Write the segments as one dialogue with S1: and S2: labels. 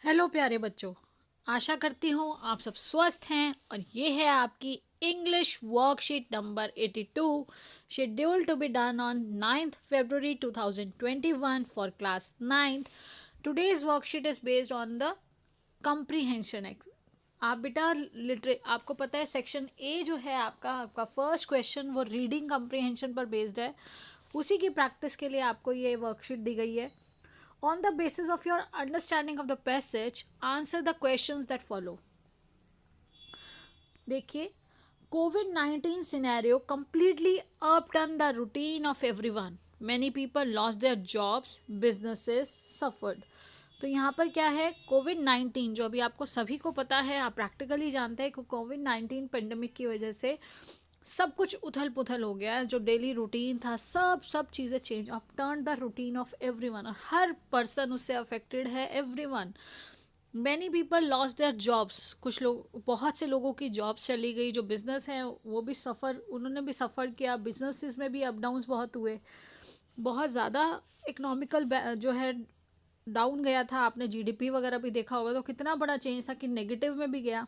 S1: Hello प्यारे बच्चों। आशा करती हूँ आप सब स्वस्थ हैं और ये है आपकी English worksheet number 82 schedule to be done on 9th February 2021 for class 9th। Today's worksheet is based on the comprehension. आप बेटा आपको पता है सेक्शन ए जो है आपका फर्स्ट क्वेश्चन वो रीडिंग कंप्रीहेंशन पर बेस्ड है। उसी की प्रैक्टिस के लिए आपको ये वर्कशीट दी गई है। On the basis of your understanding of the passage, answer the questions that follow. देखिए, COVID-19 scenario completely upturned the routine of everyone. Many people lost their jobs, businesses suffered. तो यहाँ पर क्या है, कोविड-19 जो अभी आपको सभी को पता है, आप प्रैक्टिकली जानते हैं कि कोविड-19 पेंडेमिक की वजह से सब कुछ उथल पुथल हो गया है। जो डेली रूटीन था सब चीज़ें change up turn the routine of everyone, और हर पर्सन उससे अफेक्टेड है। Everyone, many people loss their jobs, कुछ लोग, बहुत से लोगों की जॉब्स चली गई। जो बिजनेस है वो भी उन्होंने भी सफ़र किया। बिजनेसेस में भी अप डाउन्स बहुत हुए। बहुत ज़्यादा इकोनॉमिकल जो है डाउन गया था। आपने जीडीपी वगैरह भी देखा होगा, तो कितना बड़ा चेंज था कि नेगेटिव में भी गया।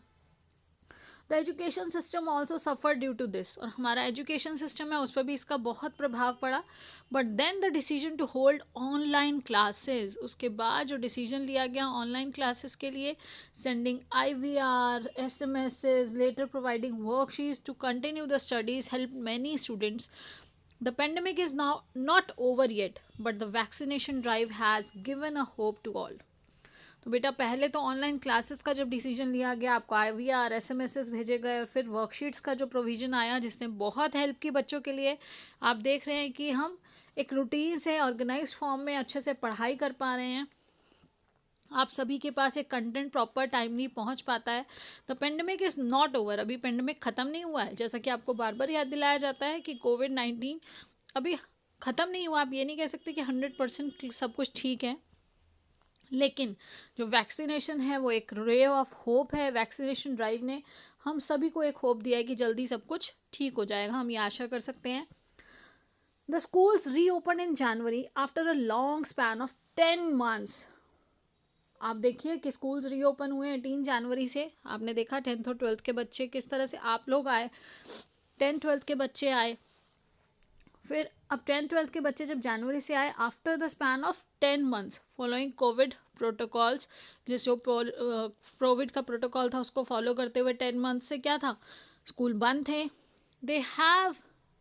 S1: The education system also suffer due to this, और हमारा एजुकेशन सिस्टम है उस पर भी इसका बहुत प्रभाव पड़ा। But then the decision to hold online classes, उसके बाद जो डिसीजन लिया गया ऑनलाइन क्लासेस के लिए, sending IVR SMSs, letter providing worksheets to continue the studies help many students. The pandemic is now not over yet, but the vaccination drive has given a hope to all. तो बेटा पहले तो online classes का जब decision लिया गया, आपको IVR SMSs भेजे गए, और फिर वर्कशीट्स का जो प्रोविज़न आया जिसने बहुत हेल्प की बच्चों के लिए। आप देख रहे हैं कि हम एक रूटीन से ऑर्गेनाइज फॉर्म में अच्छे से पढ़ाई कर पा रहे हैं। आप सभी के पास एक कंटेंट प्रॉपर टाइमली पहुंच पाता है। The pandemic is not over, अभी पेंडेमिक ख़त्म नहीं हुआ है। जैसा कि आपको बार बार याद दिलाया जाता है कि कोविड-19 अभी ख़त्म नहीं हुआ। आप ये नहीं कह सकते कि 100% सब कुछ ठीक है, लेकिन जो वैक्सीनेशन है वो एक रे ऑफ होप है। वैक्सीनेशन ड्राइव ने हम सभी को एक होप दिया है कि जल्दी सब कुछ ठीक हो जाएगा, हम ये आशा कर सकते हैं। The schools reopen in January after a long span of 10 months। आप देखिए कि स्कूल्स रीओपन हुए 18 जनवरी से। आपने देखा 10th और 12th के बच्चे किस तरह से, आप लोग आए, 10th 12th के बच्चे आए। फिर अब 10th 12th के बच्चे जब जनवरी से आए, after the span of 10 months following Covid protocols, जिस जो कोविड का प्रोटोकॉल था उसको फॉलो करते हुए 10 months से क्या था, स्कूल बंद थे। They have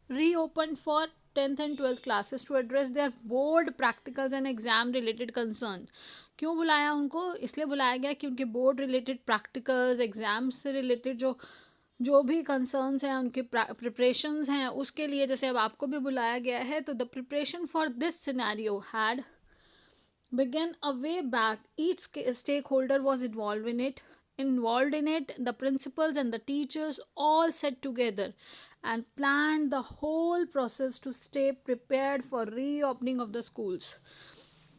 S1: reopen for 10th and 12th classes to address their board practicals and exam related concern. क्यों बुलाया उनको? इसलिए बुलाया गया क्योंकि बोर्ड रिलेटेड प्रैक्टिकल्स, एग्जाम्स से रिलेटेड जो भी कंसर्न्स हैं, उनके प्रिपरेशंस हैं, उसके लिए जैसे अब आपको भी बुलाया गया है। तो the preparation for this scenario had began a way back. Each stakeholder was involved in it. The principals and the teachers all sat together and planned the whole process to stay prepared for reopening of the schools.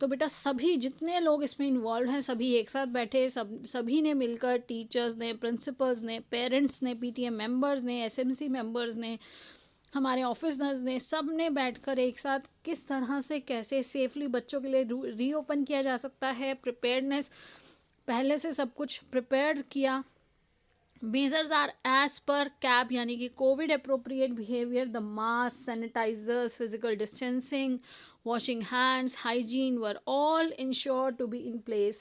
S1: तो बेटा सभी जितने लोग इसमें involve हैं सभी एक साथ बैठे, सभी ने मिलकर, टीचर्स ने, प्रिंसिपल्स ने, पेरेंट्स ने, PTA मेंबर्स ने, SMC मेंबर्स ने, हमारे ऑफिसर्स ने, सब ने बैठकर एक साथ किस तरह से कैसे सेफली बच्चों के लिए रीओपन किया जा सकता है, प्रिपेयर्डनेस, पहले से सब कुछ प्रिपेयर किया। Measures are as per cap, यानी कि COVID appropriate behaviour, the mask, sanitizers, physical distancing, washing hands, hygiene were all ensured to be in place.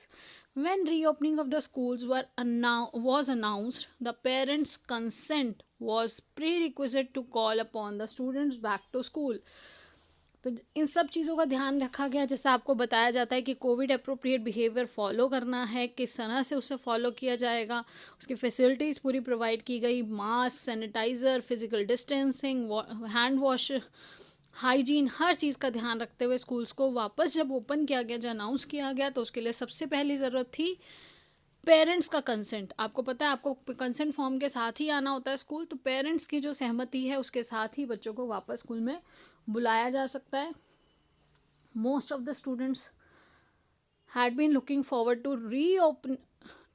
S1: When reopening of the schools was announced, the parents' consent was prerequisite to call upon the students back to school. तो इन सब चीज़ों का ध्यान रखा गया, जैसे आपको बताया जाता है कि कोविड अप्रोप्रिएट बिहेवियर फॉलो करना है, किस तरह से उसे फॉलो किया जाएगा, उसकी फैसिलिटीज़ पूरी प्रोवाइड की गई, mask, sanitiser, physical distancing, hand wash, hygiene, हर चीज़ का ध्यान रखते हुए स्कूल्स को वापस जब ओपन किया गया, जब अनाउंस किया गया, तो उसके लिए सबसे पहली ज़रूरत थी पेरेंट्स का कंसेंट। आपको पता है आपको कंसेंट फॉर्म के साथ ही आना होता है स्कूल, तो पेरेंट्स की जो सहमति है उसके साथ ही बच्चों को वापस स्कूल में बुलाया जा सकता है। Most of the students had been looking forward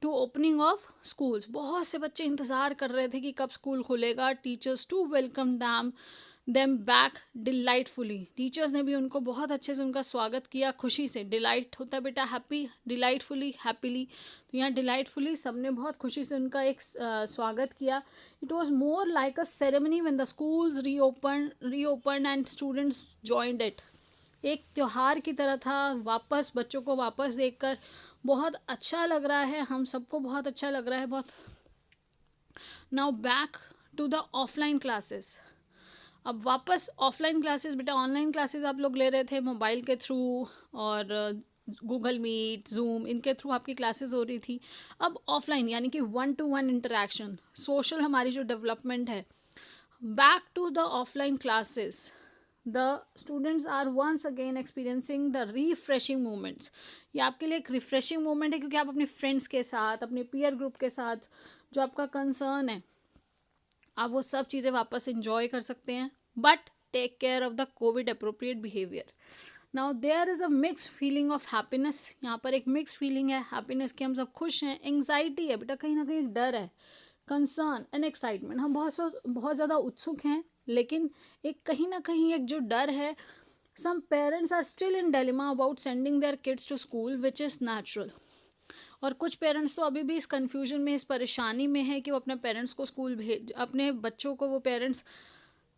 S1: to opening of schools. बहुत से बच्चे इंतज़ार कर रहे थे कि कब स्कूल खुलेगा, teachers to welcome them them back delightfully, teachers ने भी उनको बहुत अच्छे से उनका स्वागत किया, खुशी से, डिलाइट होता है बेटा हैप्पी, डिलाइटफुली हैप्पीली, तो यहाँ डिलाइटफुली सबने बहुत खुशी से उनका एक स्वागत किया. It was more like a ceremony when the schools reopen and students joined it. एक त्योहार की तरह था, वापस बच्चों को वापस देखकर बहुत अच्छा लग रहा है, हम सबको बहुत अच्छा लग रहा है बहुत. Now back to the offline classes. अब वापस ऑफलाइन क्लासेस, बेटा ऑनलाइन क्लासेस आप लोग ले रहे थे मोबाइल के थ्रू और गूगल मीट, जूम, इनके थ्रू आपकी क्लासेस हो रही थी. अब ऑफलाइन यानी कि 1-to-1 इंटरेक्शन, सोशल हमारी जो डेवलपमेंट है. Back to the offline classes, the students are once again experiencing the refreshing moments. ये आपके लिए एक रिफ्रेशिंग मोमेंट है क्योंकि आप अपने फ्रेंड्स के साथ, अपने पीयर ग्रुप के साथ, जो आपका कंसर्न है, आप वो सब चीज़ें वापस इंजॉय कर सकते हैं. But take care of the COVID appropriate behaviour. Now there is a mix feeling of happiness. यहाँ पर एक मिक्स फीलिंग है हैप्पीनेस की, हम सब खुश हैं. एंग्जाइटी है बेटा, कहीं ना कहीं एक डर है, कंसर्न एंड एक्साइटमेंट, हम बहुत ज़्यादा उत्सुक हैं, लेकिन एक कहीं ना कहीं एक जो डर है. Some parents are still in dilemma about sending their kids to school which is natural. और कुछ पेरेंट्स तो अभी भी इस कन्फ्यूजन में, इस परेशानी में है कि वो अपने पेरेंट्स को अपने बच्चों को वो पेरेंट्स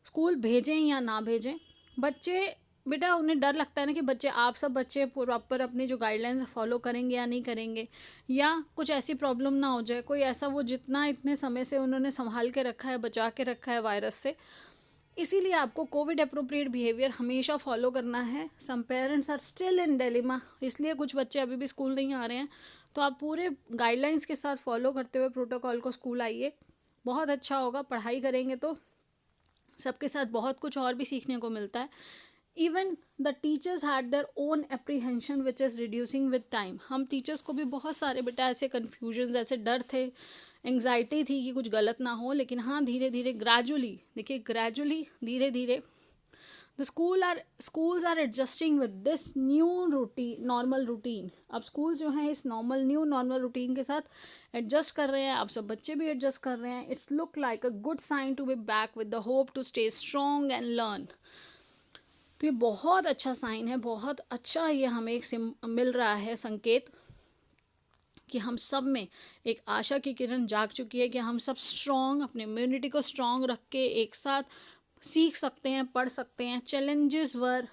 S1: स्कूल भेजें या ना भेजें. बच्चे बेटा उन्हें डर लगता है ना कि सब बच्चे प्रॉपर अपनी जो गाइडलाइंस फॉलो करेंगे या नहीं करेंगे, या कुछ ऐसी प्रॉब्लम ना हो जाए, कोई ऐसा वो जितना इतने समय से उन्होंने संभाल के रखा है, बचा के रखा है वायरस से. इसीलिए आपको कोविड अप्रोप्रिएट बिहेवियर हमेशा फॉलो करना है. Some parents are still in dilemma, इसलिए कुछ बच्चे अभी भी स्कूल नहीं आ रहे हैं. तो आप पूरे गाइडलाइंस के साथ फॉलो करते हुए प्रोटोकॉल को स्कूल आइए, बहुत अच्छा होगा. पढ़ाई करेंगे तो सबके साथ बहुत कुछ और भी सीखने को मिलता है. Even the teachers had their own apprehension which is reducing with time. हम टीचर्स को भी बहुत सारे बेटा ऐसे कन्फ्यूजन, ऐसे डर थे, एंग्जाइटी थी कि कुछ गलत ना हो. लेकिन हाँ, धीरे धीरे ग्रेजुअली, देखिए ग्रेजुअली, धीरे धीरे the schools are adjusting with this new routine, normal routine. अब स्कूल्स जो हैं इस न्यू नॉर्मल रूटीन के साथ एडजस्ट कर रहे हैं, आप सब बच्चे भी एडजस्ट कर रहे हैं. It's look like a good sign to be back with the hope to stay strong and learn. तो ये बहुत अच्छा साइन है, बहुत अच्छा ये हमें एक मिल रहा है संकेत कि हम सब में एक आशा की किरण जाग चुकी है कि हम सब स्ट्रॉन्ग, अपने इम्यूनिटी को स्ट्रॉन्ग रख के एक साथ सीख सकते हैं, पढ़ सकते हैं. चैलेंजेस वर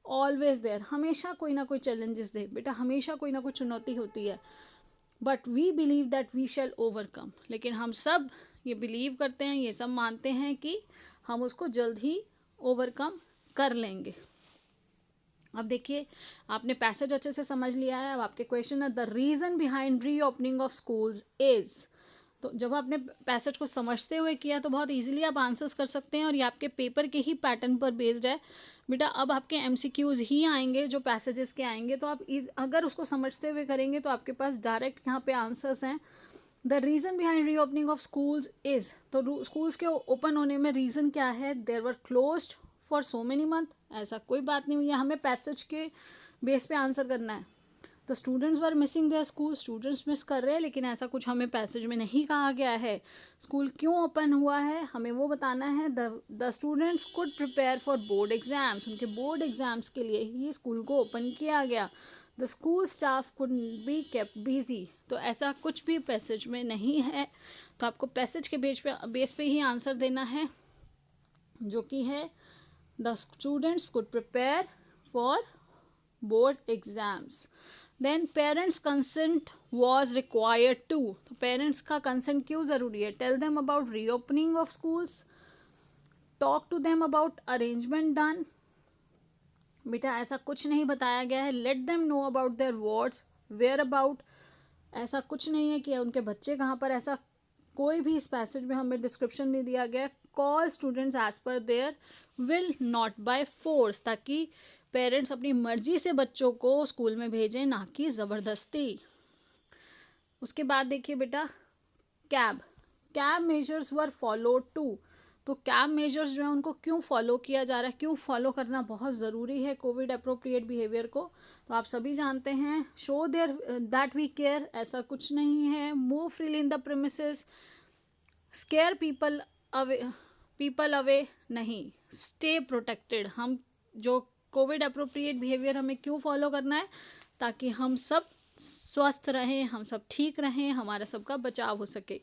S1: ऑलवेज देयर, हमेशा कोई ना कोई चैलेंजेस दे बेटा, हमेशा कोई ना कोई चुनौती होती है. But we believe that we shall overcome. लेकिन हम सब ये बिलीव करते हैं, ये सब मानते हैं कि हम उसको जल्द ही ओवरकम कर लेंगे. अब देखिए, आपने पैसेज अच्छे से समझ लिया है. अब आपके क्वेश्चन है the reason behind reopening of schools is. तो जब आपने पैसेज को समझते हुए किया तो बहुत इजीली आप आंसर्स कर सकते हैं, और ये आपके पेपर के ही पैटर्न पर बेस्ड है बेटा. अब आपके एमसीक्यूज ही आएंगे जो पैसेजेस के आएंगे, तो आप अगर उसको समझते हुए करेंगे तो आपके पास डायरेक्ट यहाँ पे आंसर्स हैं. The reason behind reopening of schools is, तो स्कूल्स के ओपन होने में रीज़न क्या है? There were closed for so many month. ऐसा कोई बात नहीं हुई है, हमें पैसेज के बेस पे आंसर करना है. The students were missing their school, students miss कर रहे हैं, लेकिन ऐसा कुछ हमें पैसेज में नहीं कहा गया है. स्कूल क्यों ओपन हुआ है हमें वो बताना है. The students could prepare for board exams, उनके बोर्ड एग्जाम्स के लिए ही स्कूल को ओपन किया गया. The school staff could be kept busy, तो ऐसा कुछ भी पैसेज में नहीं है. तो आपको पैसेज के बेस पे ही आंसर देना है, जो कि है the students could prepare for board exams. Then parents consent was required to, तो पेरेंट्स का कंसेंट क्यों ज़रूरी है? Tell them about reopening of schools, talk to them about arrangement done. बेटा ऐसा कुछ नहीं बताया गया है. Let them know about their wards, where about, ऐसा कुछ नहीं है कि उनके बच्चे कहाँ पर, ऐसा कोई भी इस पैसेज में हमें डिस्क्रिप्शन नहीं दिया गया. Call students as per their will, not by force, ताकि पेरेंट्स अपनी मर्जी से बच्चों को स्कूल में भेजें, ना कि ज़बरदस्ती. उसके बाद देखिए बेटा, cab measures were follow to. तो कैब मेजर्स जो है उनको क्यों फॉलो किया जा रहा है, क्यों फॉलो करना बहुत ज़रूरी है कोविड अप्रोप्रिएट बिहेवियर को? तो आप सभी जानते हैं. Show there that we care, ऐसा कुछ नहीं है. Move freely in the premises, scare people away नहीं. Stay protected. हम जो कोविड अप्रोप्रिएट बिहेवियर हमें क्यों फॉलो करना है, ताकि हम सब स्वस्थ रहें, हम सब ठीक रहें, हमारा सबका बचाव हो सके।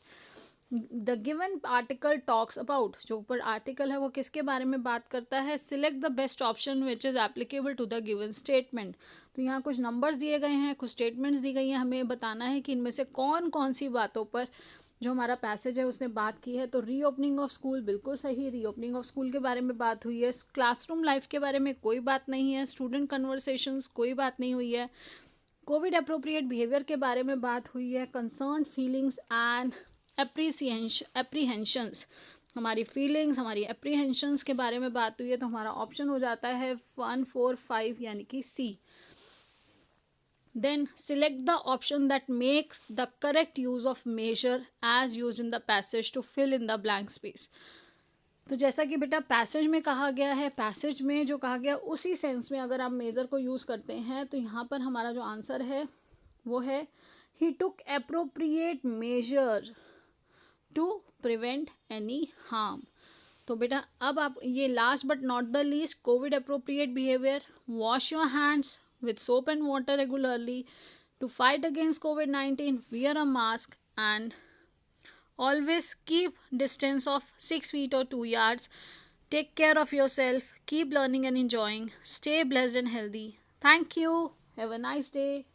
S1: The given article talks about, जो ऊपर आर्टिकल है वो किसके बारे में बात करता है, select the best option which is applicable to the given statement. तो यहाँ कुछ नंबर्स दिए गए हैं, कुछ स्टेटमेंट्स दी गई हैं, हमें बताना है कि इनमें से कौन कौन सी बातों पर जो हमारा पैसेज है उसने बात की है। तो रीओपनिंग ऑफ स्कूल बिल्कुल सही, रीओपनिंग ऑफ स्कूल के बारे में बात हुई है। क्लासरूम लाइफ के बारे में कोई बात नहीं है। स्टूडेंट कन्वर्सेशंस कोई बात नहीं हुई है। कोविड अप्रोप्रिएट बिहेवियर के बारे में बात हुई है। कंसर्न फीलिंग्स एंड एप्रीहेंशंस, हमारी फीलिंग्स, हमारी एप्रीहेंशंस के बारे में बात हुई है। तो हमारा ऑप्शन हो जाता है 1, 4, 5 यानी कि सी। Then select the option that makes the correct use of measure as used in the passage to fill in the blank space. तो जैसा कि बेटा पैसेज में कहा गया है, पैसेज में जो कहा गया उसी सेंस में अगर आप मेजर को यूज़ करते हैं तो यहाँ पर हमारा जो आंसर है वो है he took appropriate measure to prevent any harm. तो बेटा अब आप ये last but not the least, Covid appropriate behaviour, wash your hands with soap and water regularly to fight against COVID-19, wear a mask and always keep distance of 6 feet or 2 yards. Take care of yourself, keep learning and enjoying, stay blessed and healthy. Thank you, have a nice day.